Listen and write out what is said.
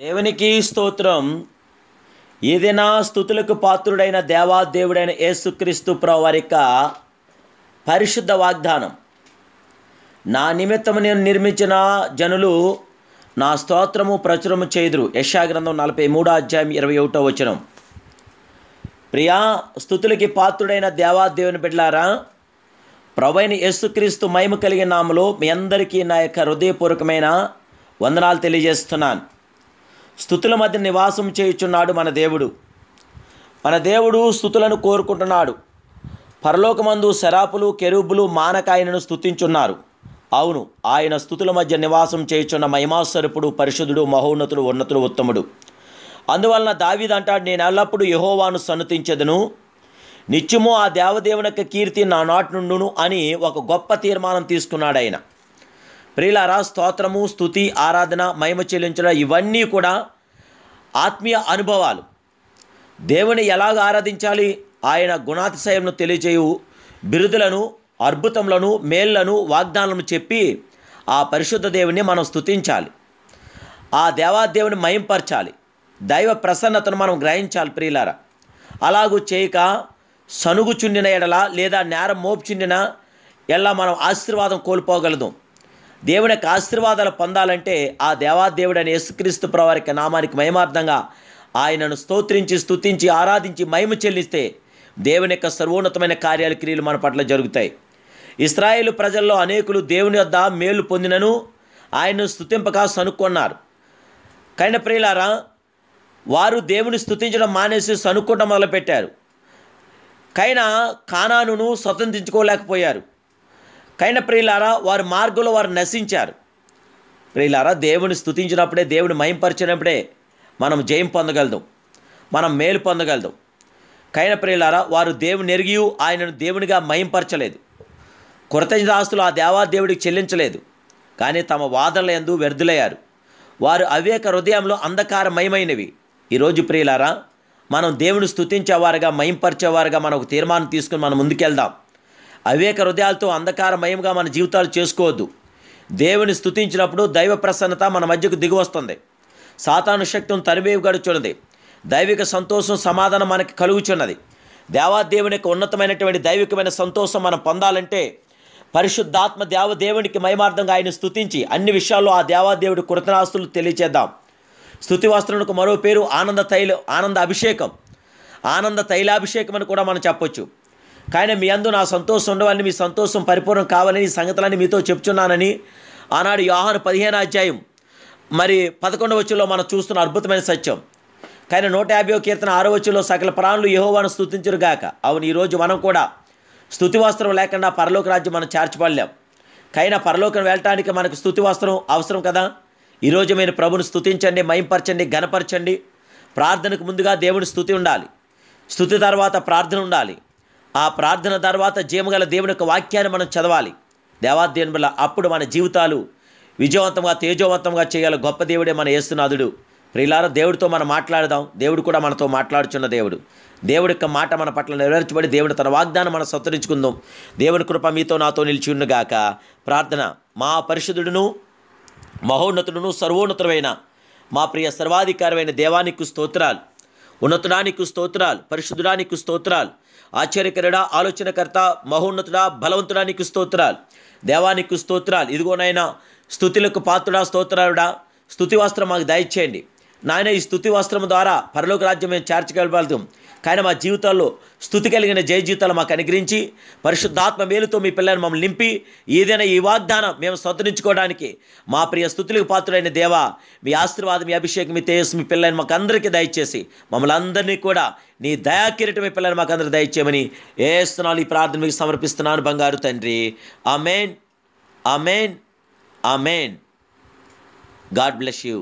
దేవునికి స్తోత్రం. ఏదైనా స్తుతులకు పాత్రుడైన దేవాదేవుడైన యేసుక్రీస్తు ప్రభువు వారి యొక్క పరిశుద్ధ వాగ్దానం, నా నిమిత్తము నేను నిర్మించిన జనులు నా స్తోత్రము ప్రచురము చేయుదురు. యెషయా గ్రంథం 43 అధ్యాయం 21వ వచనం. ప్రియా, స్తుతులకి పాత్రుడైన దేవాదేవుని బిడ్డలారా, ప్రభువైన యేసుక్రీస్తు మహిమ కలిగిన నామములో మీ అందరికీ నా యొక్క హృదయపూర్వకమైన వందనాలు తెలియజేస్తున్నాను. స్తుతుల మధ్య నివాసం చేయుచున్నాడు మన దేవుడు. మన దేవుడు స్తుతులను కోరుకుంటున్నాడు. పరలోకమందు శరాపులు కెరూబులు మానక ఆయనను స్తుతించున్నారు. అవును, ఆయన స్తుతుల మధ్య నివాసం చేయుచున్న మహిమాస్వరూపుడు, పరిశుద్ధుడు, మహోన్నతుడు, ఉన్నతుడు, ఉత్తముడు. అందువలన దావీదు అంటాడు, నేను ఎల్లప్పుడూ యెహోవాను సన్నుతించెదను, నిత్యము ఆ దేవదేవుని యొక్క కీర్తి నా నాటి నుండును అని ఒక గొప్ప తీర్మానం తీసుకున్నాడు ఆయన. ప్రియులారా, స్తోత్రము, స్తుతి, ఆరాధన, మహిమ చెల్లించడం ఇవన్నీ కూడా ఆత్మీయ అనుభవాలు. దేవుని ఎలాగ ఆరాధించాలి? ఆయన గుణాతిశయంను తెలియజేయు బిరుదులను, అద్భుతములను, మేళ్లను, వాగ్దానాలను చెప్పి ఆ పరిశుద్ధ దేవుని మనం స్తుతించాలి. ఆ దేవాదేవుని మహింపరచాలి. దైవ ప్రసన్నతను మనం గ్రహించాలి. ప్రియులారా, అలాగూ చేయక సనుగు చుండిన ఎడల లేదా నేరం మోపు చుండిన ఎడల మనం ఆశీర్వాదం కోల్పోగలదు. దేవుని యొక్క ఆశీర్వాదాలు పొందాలంటే ఆ దేవాదేవుడు అని యేసుక్రీస్తు ప్రభువు వారి నామానికి మహిమార్థంగా ఆయనను స్తోత్రించి, స్తుతించి, ఆరాధించి మహిమ చెల్లిస్తే దేవుని యొక్క సర్వోన్నతమైన కార్యాలు, క్రియలు మన పట్ల జరుగుతాయి. ఇశ్రాయేలు ప్రజల్లో అనేకులు దేవుని వద్ద మేలు పొందినను ఆయన్ను స్తుతింపక సనుక్కున్నారు. కైన ప్రియులారా, వారు దేవుని స్తుతించడం మానేసి సనుక్కోవడం మొదలుపెట్టారు. కైనా కానానును స్వతంత్రించుకోలేకపోయారు. కైన ప్రియులారా, వారి మార్గంలో వారు నశించారు. ప్రియులారా, దేవుని స్తుతించినప్పుడే, దేవుని మహింపరిచినప్పుడే మనం జయం పొందగలదు, మనం మేలు పొందగలదు. కైన ప్రియులారా, వారు దేవుని ఎరిగి ఆయనను దేవునిగా మహింపరచలేదు. కృతజ్ఞతాస్తులు ఆ దేవాదేవుడికి చెల్లించలేదు. కానీ తమ వాదనల యందు వ్యర్థులయ్యారు. వారు అవివేక హృదయంలో అంధకారమయమైనవి. ఈరోజు ప్రియులారా, మనం దేవుని స్తుతించేవారుగా, మహింపరిచేవారుగా మనం ఒక తీర్మానం తీసుకుని మనం ముందుకెళ్దాం. అవివేక హృదయాలతో అంధకారమయంగా మన జీవితాలు చేసుకోవద్దు. దేవుని స్తుతించినప్పుడు దైవ ప్రసన్నత మన మధ్యకు దిగి వస్తుంది. సాతాను శక్తిని తరిమేయగలుచున్నది. దైవిక సంతోషం, సమాధానం మనకి కలుగుచున్నది. దేవాదేవుని యొక్క ఉన్నతమైనటువంటి దైవికమైన సంతోషం మనం పొందాలంటే పరిశుద్ధాత్మ దేవదేవునికి మహిమార్థంగా ఆయన స్తుతించి అన్ని విషయాల్లో ఆ దేవాదేవుడి కృతజ్ఞతాస్తులు తెలియచేద్దాం. స్తుతి వస్త్రములకు మరో పేరు ఆనంద అభిషేకం, ఆనంద తైలాభిషేకం అని కూడా మనం చెప్పొచ్చు. కానీ మీ అందు నా సంతోషం ఉండవాలని, మీ సంతోషం పరిపూర్ణం కావాలని ఈ సంగతులన్నీ మీతో చెప్తున్నానని ఆనాడు యోహాను 15వ అధ్యాయం 11వ వచనంలో మనం చూస్తున్న అద్భుతమైన సత్యం. కానీ 150వ కీర్తన 6వ వచనంలో సకల ప్రాణులు యెహోవాను స్తుతించురుగాక. అవును, ఈరోజు మనం కూడా స్తుతి వస్త్రం లేకుండా పరలోక రాజ్యం మనం చేర్చబడలేం. కైనా పరలోకం వెళ్ళటానికి మనకు స్తుతి వస్త్రం అవసరం కదా. ఈరోజు మీరు ప్రభుని స్తుతించండి, మహింపరచండి, ఘనపరచండి. ప్రార్థనకు ముందుగా దేవుని స్తుతి ఉండాలి. స్తుతి తర్వాత ప్రార్థన ఉండాలి. ఆ ప్రార్థన తర్వాత జీవగల దేవుని యొక్క వాక్యాన్ని మనం చదవాలి. దేవాదేవుని వల్ల అప్పుడు మన జీవితాలు విజయవంతంగా, తేజోవంతంగా చేయాలి. గొప్ప దేవుడే మన యేసునాథుడు. ప్రియులారా, దేవుడితో మనం మాట్లాడదాం. దేవుడు కూడా మనతో మాట్లాడుచున్న దేవుడు. దేవుడి యొక్క మాట మన పట్ల నెరవేర్చబడి దేవుడు తన వాగ్దానం మనం సత్కరించుకుందాం. దేవుని కృప మీతో నాతో నిలిచి ఉండుగాక. ప్రార్థన. మా పరిశుద్ధుడును, మహోన్నతుడును, సర్వోన్నతుడైన మా ప్రియ సర్వాధికారమైన దేవానికి స్తోత్రాలు, ఉన్నతుడానికి స్తోత్రాలు, పరిశుద్ధుడానికి స్తోత్రాలు, ఆశ్చర్యకరుడా, ఆలోచనకర్త, మహోన్నతుడా, బలవంతుడానికి స్తోత్రాలు, దేవానికి స్తోత్రాలు. ఇదిగోనైనా స్తుతులకు పాత్రుడా, స్తోత్రాలుడా, స్తుతి వస్త్రం మాకు దయచేయండి నాయన. ఈ స్తుతి వస్త్రం ద్వారా పరలోక రాజ్యం మేము చేర్చగలగలుగుతాం. కానీ మా జీవితాల్లో స్తుతి కలిగిన జయ జీవితాలు మాకు అనుగ్రహించి పరిశుద్ధాత్మ మేలుతో మీ పిల్లల్ని మమ్మల్ని నింపి ఏదైనా ఈ వాగ్దానం మేము స్వతంత్రించుకోవడానికి మా ప్రియ స్తుతులకు పాత్రుడైన దేవా, మీ ఆశీర్వాదం, మీ అభిషేకం, మీ తేజస్సు మీ పిల్లల్ని మాకు అందరికీ దయచేసి మమ్మల్ని అందరినీ కూడా నీ దయాకిరీటం మీ పిల్లల్ని మాకు అందరూ దయచేయమని యేసునామములో ఈ ప్రార్థన మీకు సమర్పిస్తున్నాను బంగారు తండ్రి. ఆమేన్, ఆమేన్, ఆమేన్. God bless you.